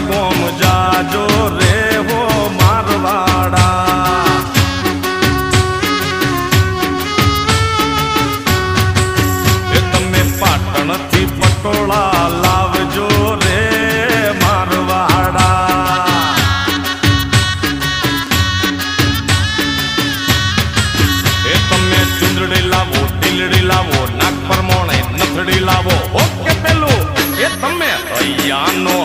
ગોમ જાજો રે હો મારવાડા એ તમે પાટણથી પટોળા લાવજો રે મારવાડા એ તમે ચુંદડી લાવો ઢીલડી લાવો નાક પર મોણે નથડી લાવો ઓકે પેલું એ તમે હૈયાનો